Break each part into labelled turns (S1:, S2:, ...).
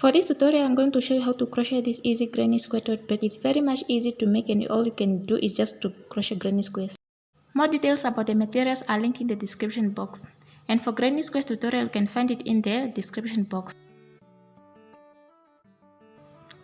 S1: For this tutorial, I'm going to show you how to crochet this easy granny square tote bag. It's very much easy to make, and all you can do is just to crochet granny squares. More details about the materials are linked in the description box. And for granny squares tutorial, you can find it in the description box.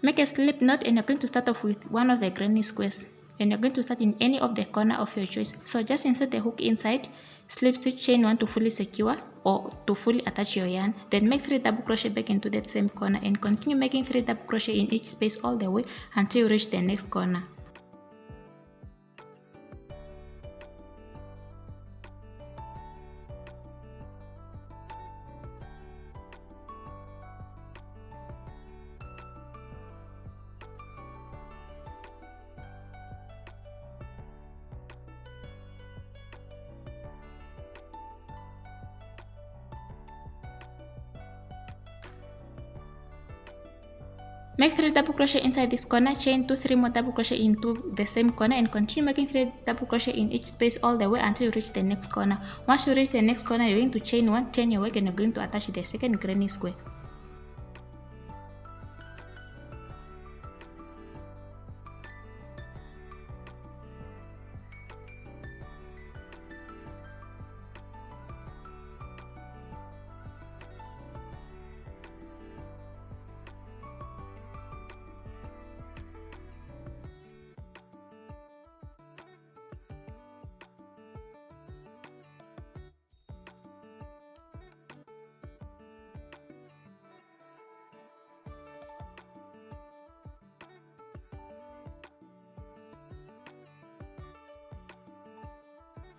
S1: Make a slip knot, and you're going to start off with one of the granny squares. And you're going to start in any of the corner of your choice. So just insert the hook inside, slip stitch chain 1 to fully secure or to fully attach your yarn. Then make 3 double crochet back into that same corner and continue making 3 double crochet in each space all the way until you reach the next corner. Make 3 double crochet inside this corner, chain 2, 3 more double crochet into the same corner, and continue making 3 double crochet in each space all the way until you reach the next corner. Once you reach the next corner, you're going to chain 1, turn your work, and you're going to attach the second granny square.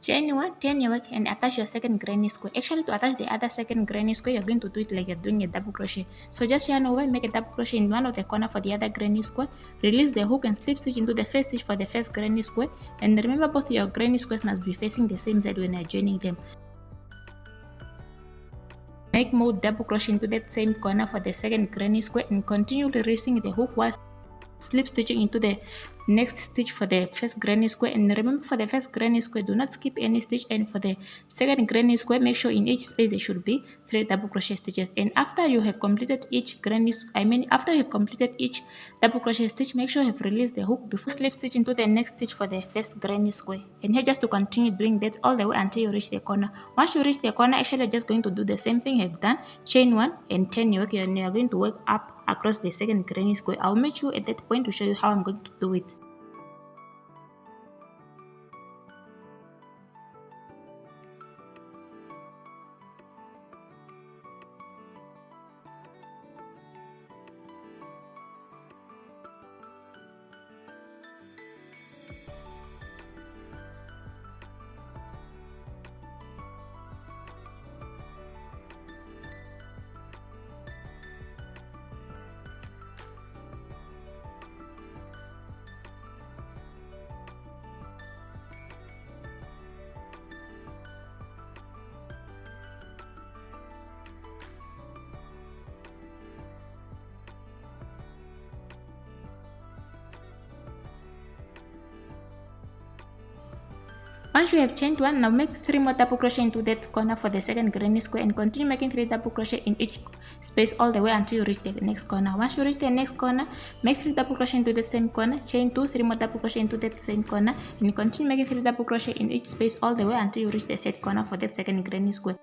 S1: Chain 1, turn your work, and attach your second granny square. Actually, to attach the other second granny square, you're going to do it like you're doing a double crochet. So just yarn over, make a double crochet in one of the corner for the other granny square, release the hook and slip stitch into the first stitch for the first granny square. And remember, both your granny squares must be facing the same side when you're joining them. Make more double crochet into that same corner for the second granny square and continue releasing the hook while slip stitching into the next stitch for the first granny square. And remember, for the first granny square, do not skip any stitch, and for the second granny square, make sure in each space there should be 3 double crochet stitches. And after you have completed each after you have completed each double crochet stitch, make sure you have released the hook before slip stitch into the next stitch for the first granny square. And here, just to continue doing that all the way until you reach the corner. Once you reach the corner, actually you're just going to do the same thing you have done, chain 1 and turn your work, and you're going to work up across the second granny square. I'll meet you at that point to show you how I'm going to do it. Once you have chained 1, now make 3 more double crochet into that corner for the second granny square and continue making 3 double crochet in each space all the way until you reach the next corner. Once you reach the next corner, make 3 double crochet into that same corner, chain 2, 3 more double crochet into that same corner, and continue making 3 double crochet in each space all the way until you reach the third corner for that second granny square.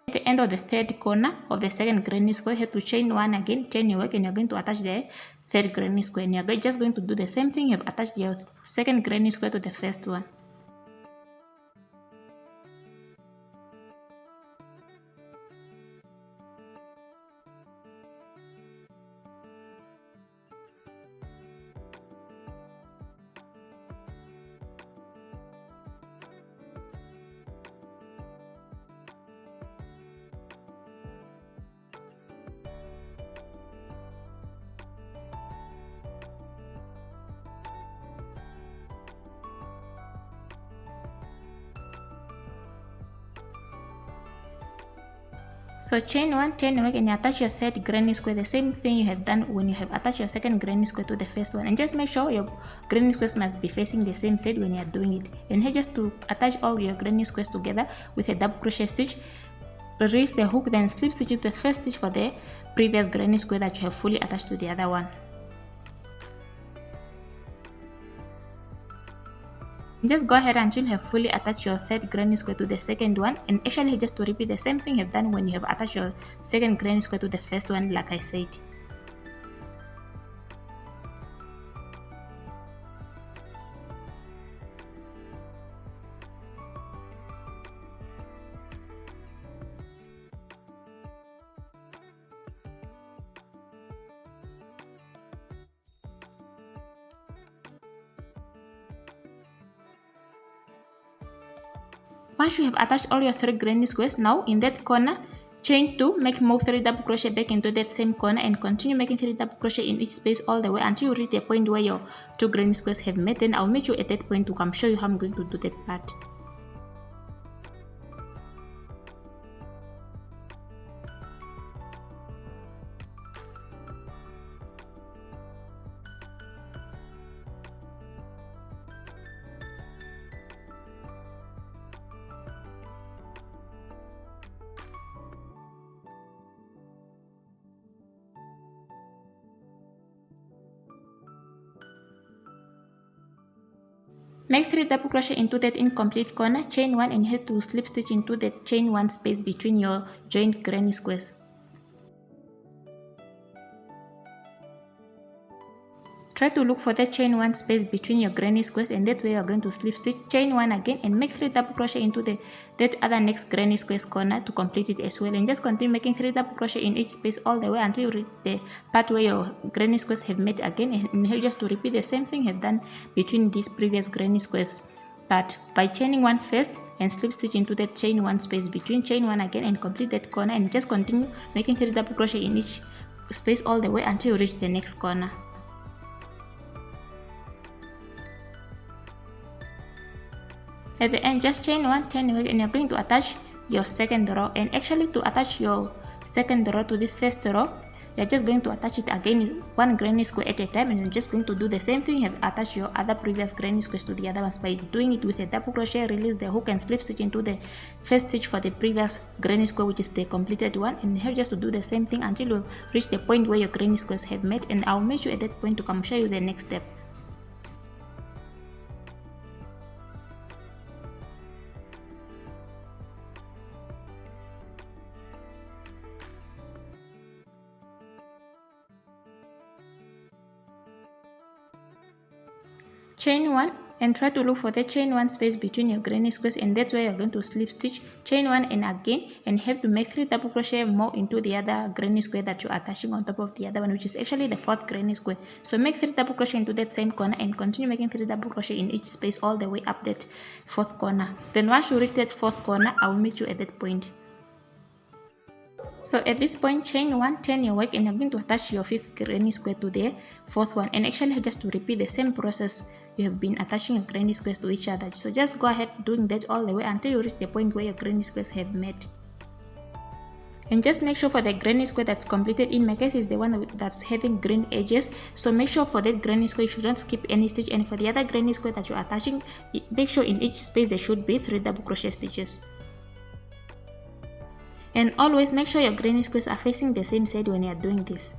S1: At the end of the third corner of the second granny square, you have to chain 1 again, turn your work, and you're going to attach the third granny square. And you're just going to do the same thing. You have attached your second granny square to the first one. So chain 1, turn your work, and you attach your third granny square, the same thing you have done when you have attached your second granny square to the first one. And just make sure your granny squares must be facing the same side when you are doing it. And here, just to attach all your granny squares together with a double crochet stitch, release the hook, then slip stitch into the first stitch for the previous granny square that you have fully attached to the other one. Just go ahead until you have fully attached your third granny square to the second one, and actually just to repeat the same thing you've done when you have attached your second granny square to the first one, like I said. Once you have attached all your 3 granny squares, now in that corner, chain 2, make more 3 double crochet back into that same corner and continue making 3 double crochet in each space all the way until you reach the point where your 2 granny squares have met. Then I'll meet you at that point to come show you how I'm going to do that part. Make 3 double crochet into that incomplete corner, chain 1 and head to slip stitch into the chain 1 space between your joined granny squares. Try to look for the chain 1 space between your granny squares, and that way you are going to slip stitch, chain 1 again and make 3 double crochet into that other next granny squares corner to complete it as well, and just continue making 3 double crochet in each space all the way until you reach the part where your granny squares have met again, and here just to repeat the same thing you have done between these previous granny squares, but by chaining 1 first and slip stitch into that chain 1 space between, chain 1 again and complete that corner, and just continue making 3 double crochet in each space all the way until you reach the next corner. At the end, just chain 1, turn away, and you're going to attach your second row. And actually, to attach your second row to this first row, you're just going to attach it again 1 granny square at a time, and you're just going to do the same thing you have attached your other previous granny squares to the other ones by doing it with a double crochet, release the hook and slip stitch into the first stitch for the previous granny square, which is the completed one, and here just to do the same thing until you reach the point where your granny squares have met, and I'll meet you at that point to come show you the next step. Chain 1 and try to look for the chain 1 space between your granny squares, and that's where you're going to slip stitch, chain 1 and again, and have to make 3 double crochet more into the other granny square that you're attaching on top of the other one, which is actually the 4th granny square. So make 3 double crochet into that same corner and continue making 3 double crochet in each space all the way up that 4th corner. Then once you reach that 4th corner, I will meet you at that point. So at this point, chain 1, turn your work, and you're going to attach your 5th granny square to the 4th one, and actually just to repeat the same process you have been attaching your granny squares to each other. So just go ahead doing that all the way until you reach the point where your granny squares have met. And just make sure for the granny square that's completed, in my case is the one that's having green edges, so make sure for that granny square you shouldn't skip any stitch, and for the other granny square that you're attaching, make sure in each space there should be 3 double crochet stitches. And always make sure your granny squares are facing the same side when you are doing this.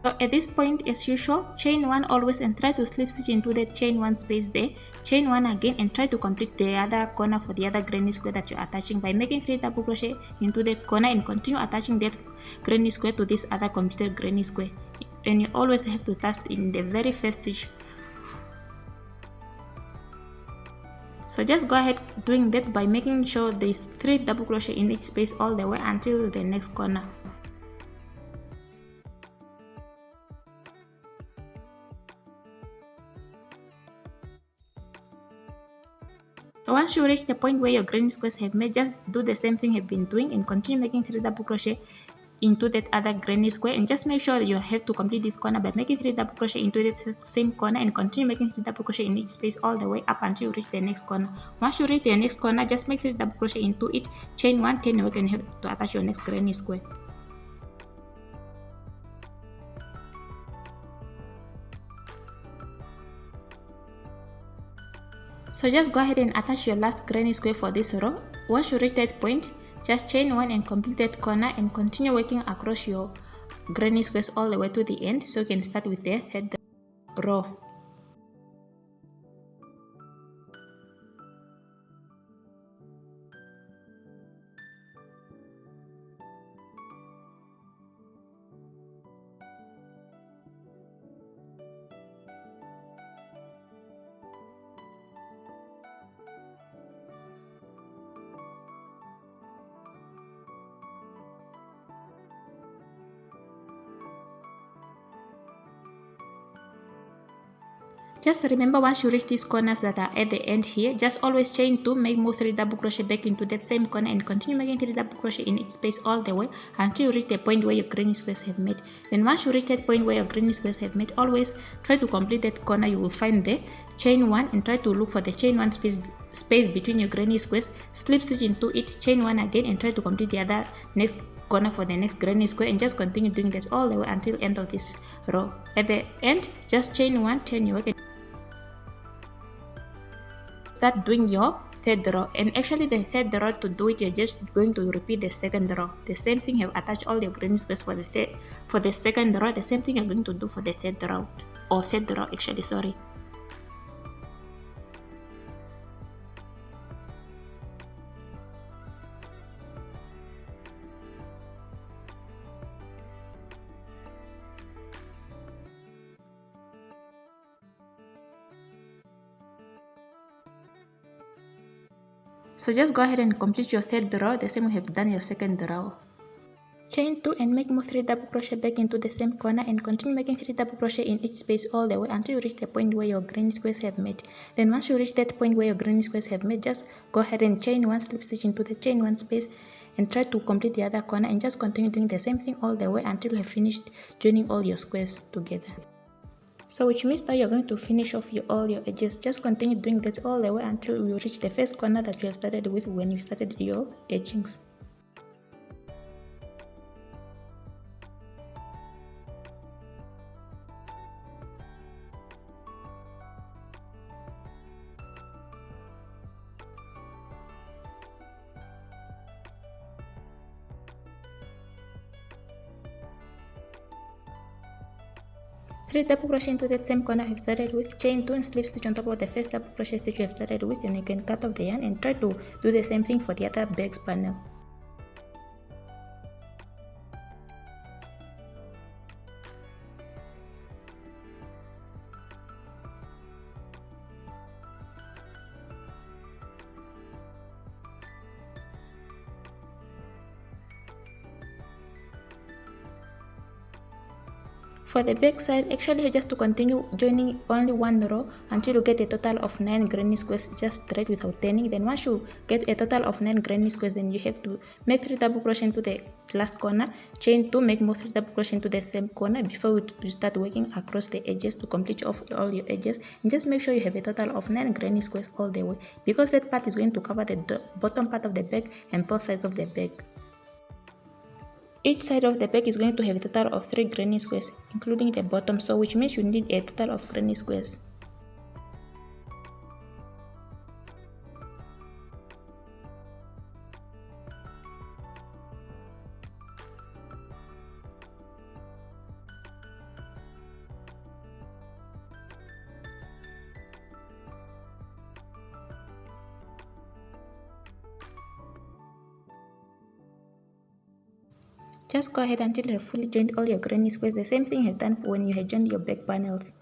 S1: So at this point, as usual, chain 1 always and try to slip stitch into that chain 1 space there, chain 1 again, and try to complete the other corner for the other granny square that you're attaching by making 3 double crochet into that corner, and continue attaching that granny square to this other completed granny square. And you always have to start in the very first stitch. So just go ahead doing that by making sure there's 3 double crochet in each space all the way until the next corner. So once you reach the point where your granny squares have met, just do the same thing you've been doing and continue making 3 double crochet into that other granny square, and just make sure you have to complete this corner by making 3 double crochet into that same corner, and continue making 3 double crochet in each space all the way up until you reach the next corner. Once you reach the next corner, just make 3 double crochet into it, chain 1, turn away, and have to attach your next granny square. So just go ahead and attach your last granny square for this row. Once you reach that point, just chain one and complete that corner and continue working across your granny squares all the way to the end, so you can start with the third row. Just remember, once you reach these corners that are at the end here, just always chain 2, move 3 double crochet back into that same corner and continue making 3 double crochet in each space all the way until you reach the point where your granny squares have met. Then once you reach that point where your granny squares have met, always try to complete that corner. You will find the chain 1 and try to look for the chain 1 space between your granny squares, slip stitch into it, chain 1 again and try to complete the other next corner for the next granny square, and just continue doing that all the way until end of this row. At the end, just chain 1, turn your work and start doing your third row. And actually the third row, to do it, you're just going to repeat the second row. The same thing, have attached all your granny squares for the second row. The same thing you're going to do for the third row, or third row actually, sorry. So just go ahead and complete your third row the same way you have done your second row. Chain 2 and move 3 double crochet back into the same corner and continue making 3 double crochet in each space all the way until you reach the point where your granny squares have met. Then once you reach that point where your granny squares have met, just go ahead and chain 1, slip stitch into the chain 1 space and try to complete the other corner, and just continue doing the same thing all the way until you have finished joining all your squares together. So which means that you're going to finish off all your edges. Just continue doing that all the way until you reach the first corner that you have started with when you started your edgings. Three double crochet into that same corner you have started with, chain 2 and slip stitch on top of the first double crochet stitch you have started with, and you can cut off the yarn and try to do the same thing for the other bags panel. For the back side, actually you just to continue joining only one row until you get a total of 9 granny squares just straight without turning. Then once you get a total of 9 granny squares, then you have to make 3 double crochet into the last corner, chain 2, make more 3 double crochet into the same corner before you start working across the edges to complete off all your edges. And just make sure you have a total of 9 granny squares all the way, because that part is going to cover the bottom part of the bag and both sides of the bag. Each side of the bag is going to have a total of 3 granny squares, including the bottom, so which means you need a total of granny squares. Just go ahead until you have fully joined all your granny squares. The same thing you have done when you have joined your back panels.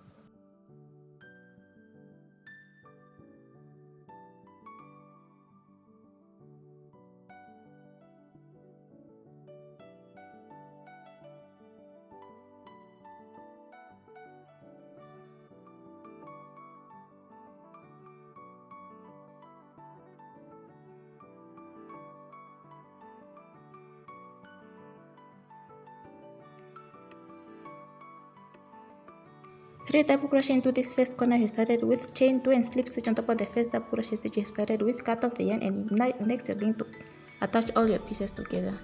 S1: Three double crochet into this first corner you started with, chain 2 and slip stitch on top of the first double crochet stitch you started with, cut off the yarn, and next you're going to attach all your pieces together.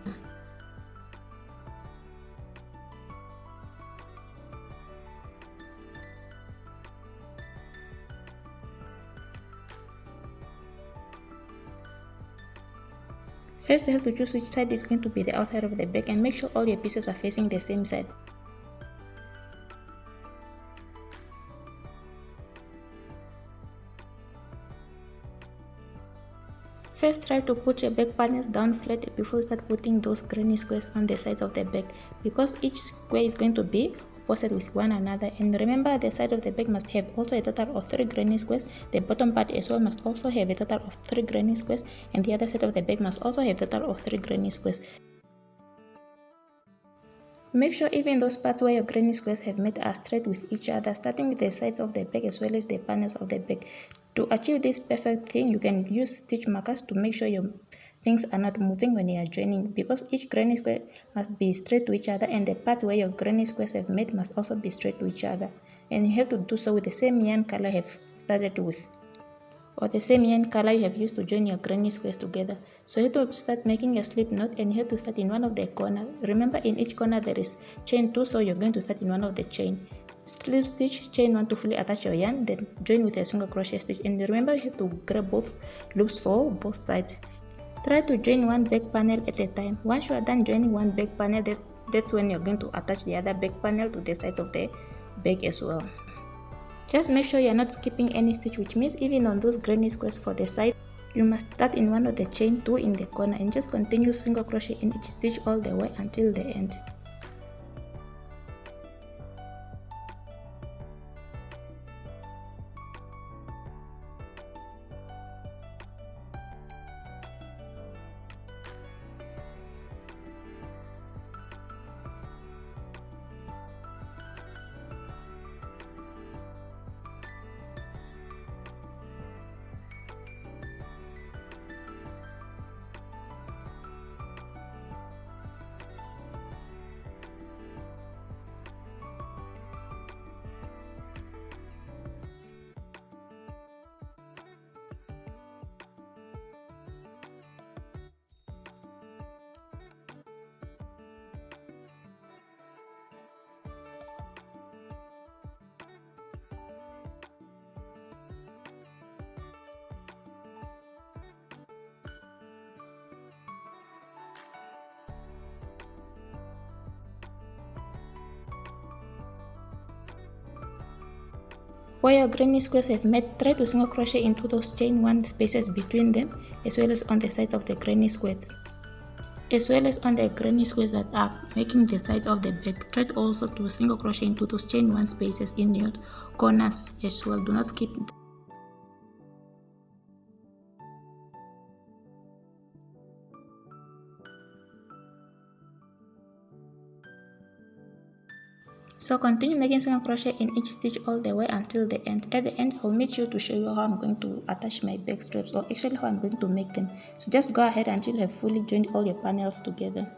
S1: First, you have to choose which side is going to be the outside of the bag and make sure all your pieces are facing the same side. First, try to put your back panels down flat before you start putting those granny squares on the sides of the bag, because each square is going to be opposite with one another. And remember, the side of the bag must have also a total of 3 granny squares, the bottom part as well must also have a total of 3 granny squares, and the other side of the bag must also have a total of 3 granny squares. Make sure even those parts where your granny squares have met are straight with each other, starting with the sides of the bag as well as the panels of the bag. To achieve this perfect thing, you can use stitch markers to make sure your things are not moving when you are joining, because each granny square must be straight to each other and the parts where your granny squares have met must also be straight to each other. And you have to do so with the same yarn color you have started with, or the same yarn color you have used to join your granny squares together. So you have to start making a slip knot, and you have to start in one of the corners. Remember, in each corner there is chain 2, so you're going to start in one of the chain. Slip stitch chain 1 to fully attach your yarn, then join with a single crochet stitch. And remember, you have to grab both loops for both sides. Try to join one back panel at a time. Once you are done joining one back panel, that's when you're going to attach the other back panel to the sides of the bag as well. Just make sure you're not skipping any stitch, which means even on those granny squares for the side, you must start in one of the chain 2 in the corner and just continue single crochet in each stitch all the way until the end. Where your granny squares have met, try to single crochet into those chain 1 spaces between them, as well as on the sides of the granny squares. As well as on the granny squares that are making the sides of the bag, try also to single crochet into those chain 1 spaces in your corners as well. Do not skip. So continue making single crochet in each stitch all the way until the end. At the end, I'll make sure to show you how I'm going to attach my bag straps, or actually how I'm going to make them. So just go ahead until you have fully joined all your panels together.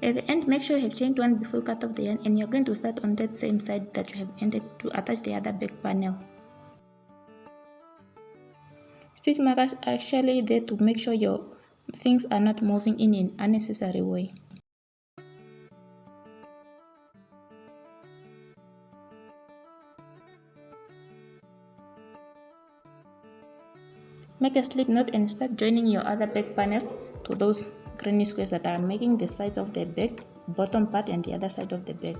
S1: At the end, make sure you have chained 1 before you cut off the yarn, and you're going to start on that same side that you have ended to attach the other back panel. Stitch markers are actually there to make sure your things are not moving in an unnecessary way. Make a slip knot and start joining your other back panels to those granny squares that are making the sides of the bag. bottom part and the other side of the bag.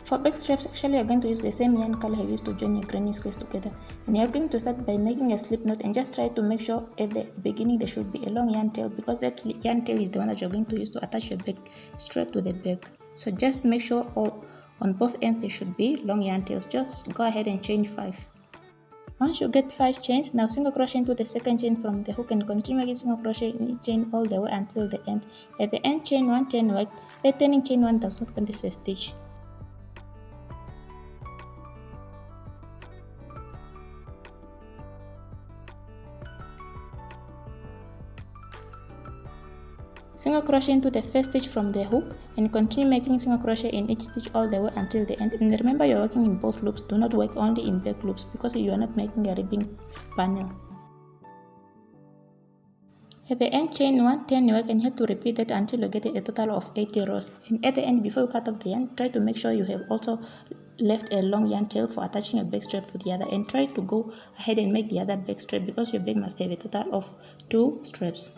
S1: For back straps, actually you're going to use the same yarn color you used to join your granny squares together, and you're going to start by making a slip knot and just try to make sure at the beginning there should be a long yarn tail, because that yarn tail is the one that you're going to use to attach your back strap to the bag. So just make sure on both ends there should be long yarn tails. Just go ahead and chain 5. Once you get 5 chains, now single crochet into the second chain from the hook and continue making single crochet in each chain all the way until the end. At the end, chain 1, turn right. By turning chain 1 does not contain a stitch. Single crochet into the first stitch from the hook and continue making single crochet in each stitch all the way until the end. And remember, you're working in both loops. Do not work only in back loops because you are not making a ribbing panel. At the end, chain 1, turn your work, and you have to repeat that until you get a total of 80 rows. And at the end, before you cut off the yarn, try to make sure you have also left a long yarn tail for attaching your back strap to the other, and try to go ahead and make the other back strap because your bag must have a total of 2 straps.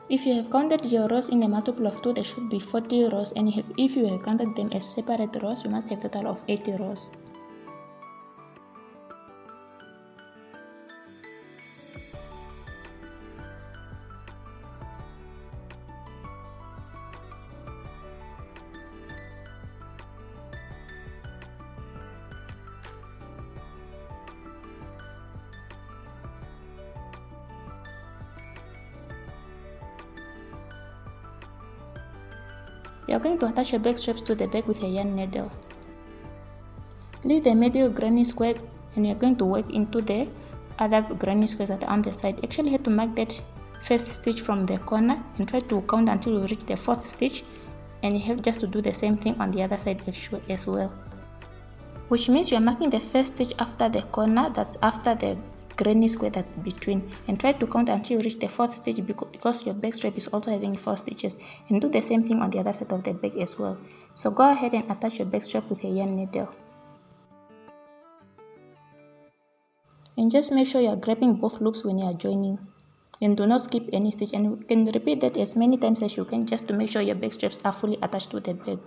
S1: If you have counted your rows in a multiple of 2, there should be 40 rows, and if you have counted them as separate rows, you must have a total of 80 rows. You are going to attach your back straps to the bag with a yarn needle. Leave the middle granny square and you are going to work into the other granny squares that are on the side. Actually, you have to mark that first stitch from the corner and try to count until you reach the 4th stitch, and you have just to do the same thing on the other side as well. Which means you are marking the first stitch after the corner, that's after the granny square that's between, and try to count until you reach the 4th stitch because your back strap is also having 4 stitches, and do the same thing on the other side of the bag as well. So go ahead and attach your back strap with a yarn needle, and just make sure you are grabbing both loops when you are joining, and do not skip any stitch, and you can repeat that as many times as you can just to make sure your back straps are fully attached to the bag.